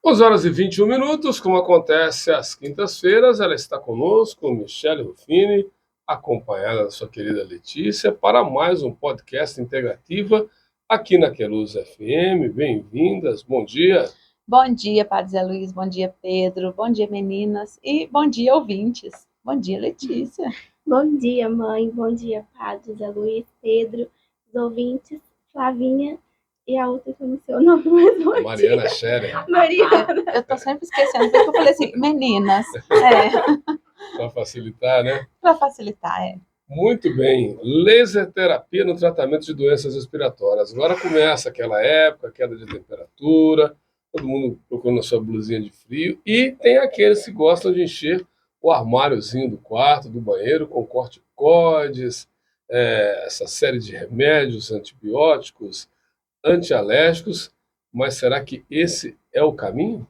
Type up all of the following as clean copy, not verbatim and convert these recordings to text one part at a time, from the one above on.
11 horas e 21 minutos, como acontece às quintas-feiras, ela está conosco, Michele Ruffini, acompanhada da sua querida Letícia, para mais um podcast Integrativa aqui na Queluz FM. Bem-vindas, bom dia. Bom dia, Padre Zé Luiz, bom dia, Pedro, bom dia, meninas, e bom dia, ouvintes. Bom dia, Letícia. Bom dia, mãe, bom dia, Padre Zé Luiz, Pedro, os ouvintes, Flavinha e a outra que eu não sei o nome, mas bom Mariana dia. Scherer. Mariana. Eu tô sempre esquecendo, porque eu falei assim, meninas, Para facilitar, né? para facilitar, Muito bem. Laser terapia no tratamento de doenças respiratórias. Agora começa aquela época, queda de temperatura, todo mundo procurando a sua blusinha de frio. E tem aqueles que gostam de encher o armáriozinho do quarto, do banheiro, com corticoides, essa série de remédios, antibióticos, antialérgicos. Mas será que esse é o caminho?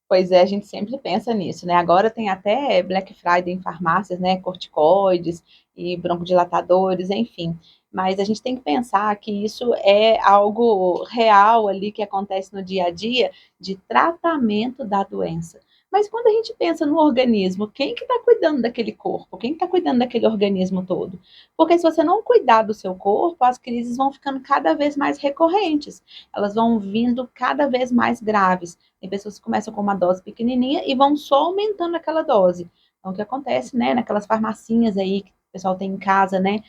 Pois é, a gente sempre pensa nisso, né? Agora tem até Black Friday em farmácias, né? Corticoides e broncodilatadores, enfim. Mas a gente tem que pensar que isso é algo real ali que acontece no dia a dia de tratamento da doença. Mas quando a gente pensa no organismo, quem que está cuidando daquele corpo? Quem está cuidando daquele organismo todo? Porque se você não cuidar do seu corpo, as crises vão ficando cada vez mais recorrentes. Elas vão vindo cada vez mais graves. Tem pessoas que começam com uma dose pequenininha e vão só aumentando aquela dose. Então, o que acontece, né, naquelas farmacinhas aí que o pessoal tem em casa, né,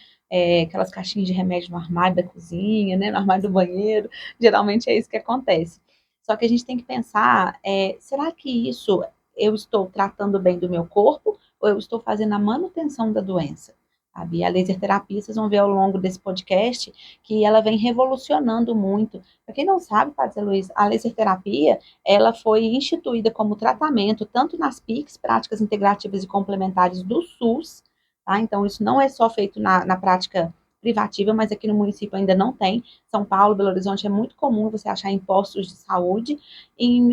aquelas caixinhas de remédio no armário da cozinha, né, no armário do banheiro, geralmente é isso que acontece. Só que a gente tem que pensar, será que isso eu estou tratando bem do meu corpo ou eu estou fazendo a manutenção da doença? Sabe? A laser terapia, vocês vão ver ao longo desse podcast que ela vem revolucionando muito. Para quem não sabe, Padre Luiz, a laser terapia ela foi instituída como tratamento tanto nas PICs, práticas integrativas e complementares do SUS, tá? Então isso não é só feito na prática privativa, mas aqui no município ainda não tem. São Paulo, Belo Horizonte é muito comum você achar em postos de saúde. Em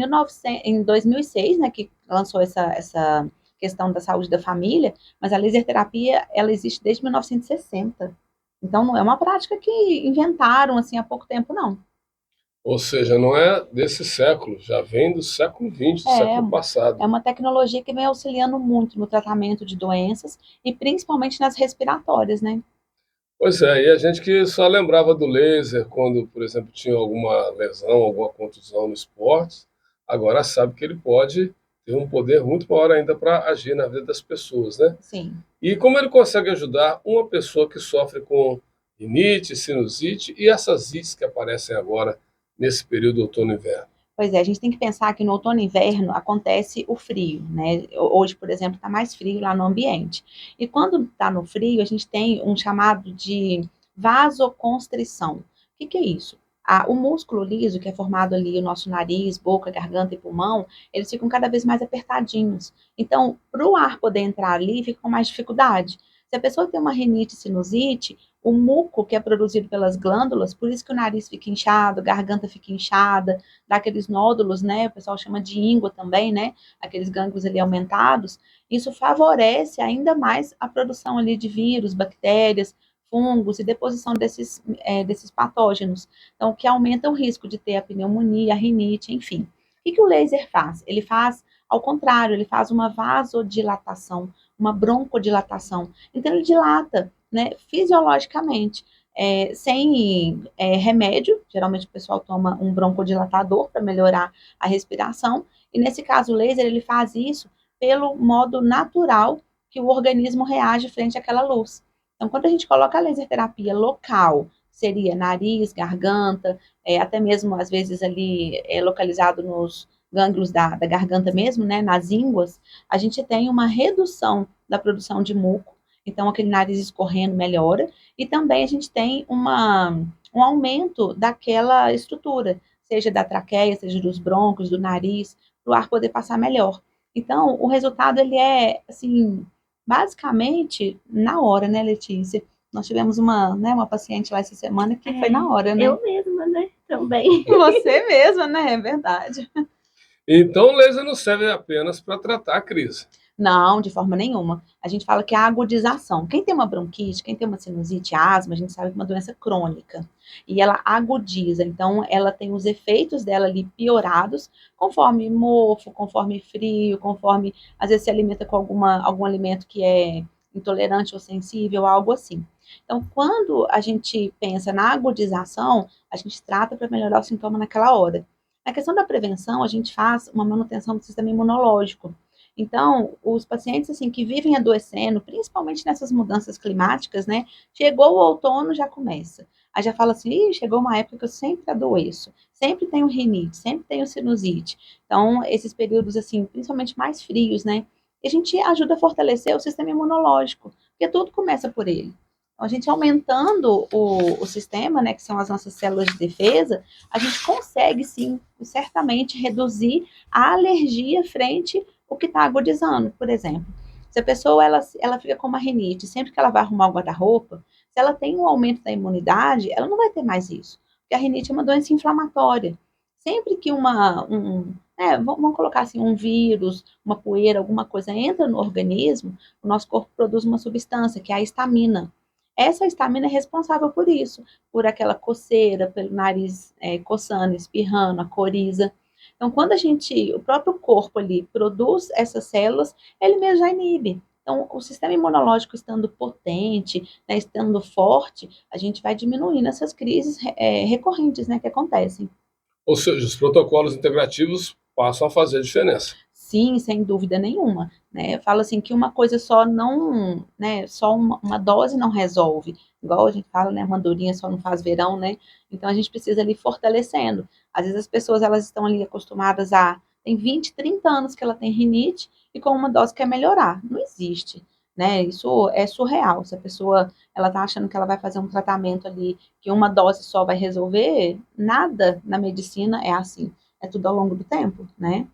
2006, né, que lançou essa questão da saúde da família, mas a laser terapia ela existe desde 1960. Então não é uma prática que inventaram assim há pouco tempo, não. Ou seja, não é desse século, já vem do século XX, do É, século passado. é uma tecnologia que vem auxiliando muito no tratamento de doenças e principalmente nas respiratórias, né? Pois é, e a gente que só lembrava do laser quando, por exemplo, tinha alguma lesão, alguma contusão no esporte, agora sabe que ele pode ter um poder muito maior ainda para agir na vida das pessoas, né? Sim. E como ele consegue ajudar uma pessoa que sofre com rinite, sinusite e essas ites que aparecem agora nesse período outono e inverno? Pois é, a gente tem que pensar que no outono e inverno acontece o frio, né? Hoje, por exemplo, está mais frio lá no ambiente. E quando está no frio, a gente tem um chamado de vasoconstrição. O que é isso? O músculo liso, que é formado ali, o nosso nariz, boca, garganta e pulmão, eles ficam cada vez mais apertadinhos. Então, para o ar poder entrar ali, fica com mais dificuldade. Se a pessoa tem uma rinite, sinusite, o muco que é produzido pelas glândulas, por isso que o nariz fica inchado, a garganta fica inchada, dá aqueles nódulos, né? O pessoal chama de íngua também, né? Aqueles gânglios ali aumentados. Isso favorece ainda mais a produção ali de vírus, bactérias, fungos e deposição desses patógenos. Então, o que aumenta o risco de ter a pneumonia, a rinite, enfim. O que o laser faz? Ele faz ao contrário, ele faz uma vasodilatação, uma broncodilatação. Então, ele dilata, né, fisiologicamente sem remédio, geralmente o pessoal toma um broncodilatador para melhorar a respiração, e nesse caso o laser ele faz isso pelo modo natural que o organismo reage frente àquela luz. Então, quando a gente coloca a laser terapia local, seria nariz, garganta, até mesmo às vezes ali localizado nos gânglios da garganta mesmo, né, nas ínguas, a gente tem uma redução da produção de muco, então aquele nariz escorrendo melhora, e também a gente tem um aumento daquela estrutura, seja da traqueia, seja dos brônquios, do nariz, para o ar poder passar melhor. Então, o resultado, ele é, assim, basicamente, na hora, né, Letícia? Nós tivemos uma paciente lá essa semana que foi na hora, né? Eu mesma, né? Também. Você mesma, né? É verdade. Então, o laser não serve apenas para tratar a crise. Não, de forma nenhuma. A gente fala que é a agudização. Quem tem uma bronquite, quem tem uma sinusite, asma, a gente sabe que é uma doença crônica. E ela agudiza, então ela tem os efeitos dela ali piorados, conforme mofo, conforme frio, conforme às vezes se alimenta com algum alimento que é intolerante ou sensível, algo assim. Então, quando a gente pensa na agudização, a gente trata para melhorar o sintoma naquela hora. Na questão da prevenção, a gente faz uma manutenção do sistema imunológico. Então, os pacientes assim que vivem adoecendo, principalmente nessas mudanças climáticas, né? Chegou o outono, já começa. Aí já fala assim, ih, chegou uma época que eu sempre adoeço, sempre tenho rinite, sempre tenho sinusite. Então, esses períodos assim, principalmente mais frios, né? E a gente ajuda a fortalecer o sistema imunológico, porque tudo começa por ele. Então, a gente aumentando o sistema, né, que são as nossas células de defesa, a gente consegue sim, certamente, reduzir a alergia frente o que está agudizando, por exemplo. Se a pessoa ela fica com uma rinite, sempre que ela vai arrumar o guarda-roupa, se ela tem um aumento da imunidade, ela não vai ter mais isso. Porque a rinite é uma doença inflamatória. Sempre que vamos colocar assim, um vírus, uma poeira, alguma coisa entra no organismo, o nosso corpo produz uma substância, que é a histamina. Essa histamina é responsável por isso, por aquela coceira, pelo nariz coçando, espirrando, a coriza. Então, quando o próprio corpo ali produz essas células, ele mesmo já inibe. Então, o sistema imunológico estando potente, né, estando forte, a gente vai diminuindo essas crises recorrentes, né, que acontecem. Ou seja, os protocolos integrativos passam a fazer diferença. Sim, sem dúvida nenhuma, né? Eu falo assim que uma coisa só não, né? Só uma dose não resolve. Igual a gente fala, né? Uma andorinha só não faz verão, né? Então a gente precisa ali fortalecendo. Às vezes as pessoas elas estão ali acostumadas tem 20, 30 anos que ela tem rinite e com uma dose quer melhorar. Não existe, né? Isso é surreal. Se a pessoa ela tá achando que ela vai fazer um tratamento ali que uma dose só vai resolver, nada na medicina é assim. É tudo ao longo do tempo, né?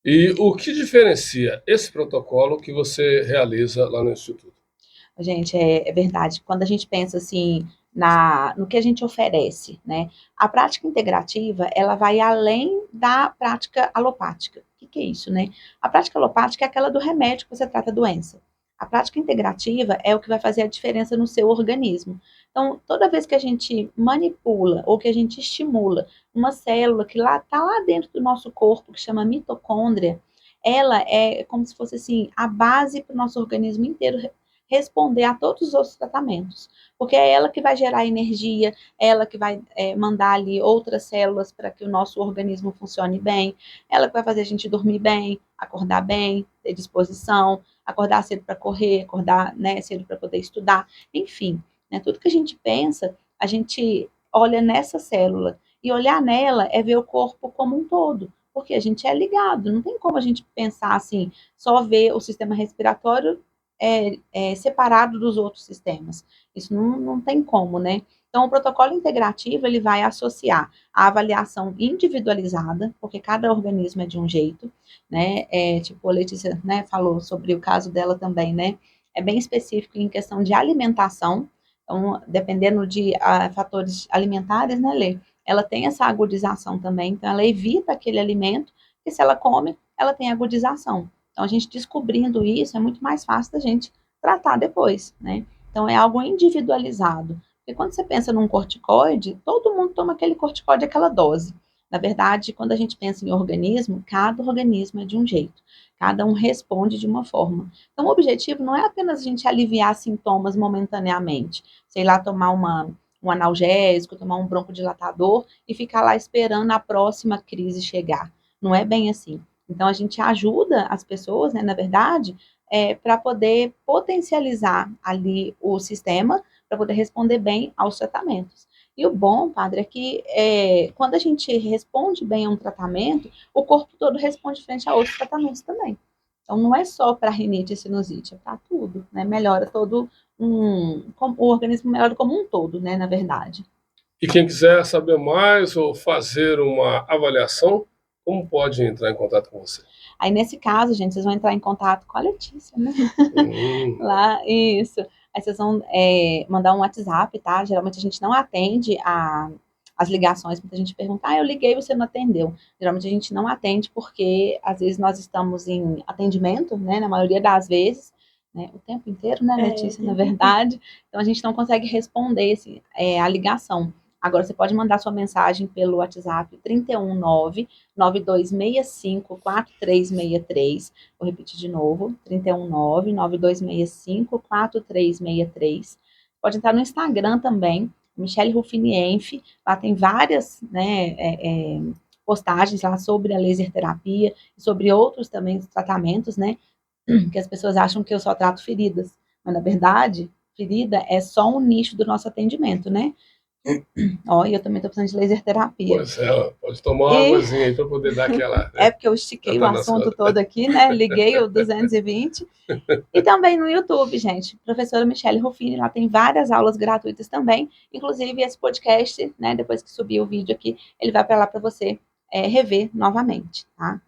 E o que diferencia esse protocolo que você realiza lá no Instituto? Gente, é verdade. Quando a gente pensa assim no que a gente oferece, né? A prática integrativa, ela vai além da prática alopática. O que é isso, né? A prática alopática é aquela do remédio que você trata a doença. A prática integrativa é o que vai fazer a diferença no seu organismo. Então, toda vez que a gente manipula ou que a gente estimula uma célula que está lá dentro do nosso corpo, que chama mitocôndria, ela é como se fosse assim a base para o nosso organismo inteiro responder a todos os outros tratamentos, porque é ela que vai gerar energia, é ela que vai mandar ali outras células para que o nosso organismo funcione bem, ela que vai fazer a gente dormir bem, ter disposição, acordar cedo para correr, acordar, né, cedo para poder estudar, enfim, né, tudo que a gente pensa, a gente olha nessa célula, e olhar nela é ver o corpo como um todo, porque a gente é ligado, não tem como a gente pensar assim, só ver o sistema respiratório separado dos outros sistemas. Isso não tem como, né? Então, o protocolo integrativo, ele vai associar a avaliação individualizada, porque cada organismo é de um jeito, né? Tipo, a Letícia, né, falou sobre o caso dela também, né? É bem específico em questão de alimentação, então, dependendo de fatores alimentares, né, Lê? Ela tem essa agudização também, então ela evita aquele alimento, e se ela come, ela tem agudização. Então, a gente descobrindo isso é muito mais fácil da gente tratar depois, né? Então, é algo individualizado. Porque quando você pensa num corticoide, todo mundo toma aquele corticoide, aquela dose. Na verdade, quando a gente pensa em organismo, cada organismo é de um jeito. Cada um responde de uma forma. Então, o objetivo não é apenas a gente aliviar sintomas momentaneamente. Sei lá, tomar um analgésico, tomar um broncodilatador e ficar lá esperando a próxima crise chegar. Não é bem assim. Então, a gente ajuda as pessoas, né, na verdade, para poder potencializar ali o sistema, para poder responder bem aos tratamentos. E o bom, padre, é que quando a gente responde bem a um tratamento, o corpo todo responde frente a outros tratamentos também. Então, não é só para rinite e sinusite, é para tudo, né? Melhora todo o organismo melhora como um todo, né, na verdade. E quem quiser saber mais ou fazer uma avaliação, como pode entrar em contato com você? Aí, nesse caso, gente, vocês vão entrar em contato com a Letícia, né? Hum, Lá, isso. Aí vocês vão mandar um WhatsApp, tá? Geralmente a gente não atende as ligações, muita gente pergunta, eu liguei e você não atendeu. Geralmente a gente não atende porque, às vezes, nós estamos em atendimento, né, na maioria das vezes, né, o tempo inteiro, né, Letícia, na verdade, então a gente não consegue responder a ligação. Agora, você pode mandar sua mensagem pelo WhatsApp 319-9265-4363. Vou repetir de novo, 319-9265-4363. Pode entrar no Instagram também, Michele Ruffini Enf. Lá tem várias, né, postagens lá sobre a laser terapia e sobre outros também tratamentos, né, que as pessoas acham que eu só trato feridas. Mas, na verdade, ferida é só um nicho do nosso atendimento, né? Ó, e eu também tô precisando de laser terapia. Pois é, ó, pode tomar uma águazinha aí para poder dar aquela. É porque eu estiquei o assunto todo aqui, né? Liguei o 220. E também no YouTube, gente. Professora Michele Ruffini, lá tem várias aulas gratuitas também. Inclusive, esse podcast, né? Depois que subir o vídeo aqui, ele vai para lá para você rever novamente, tá?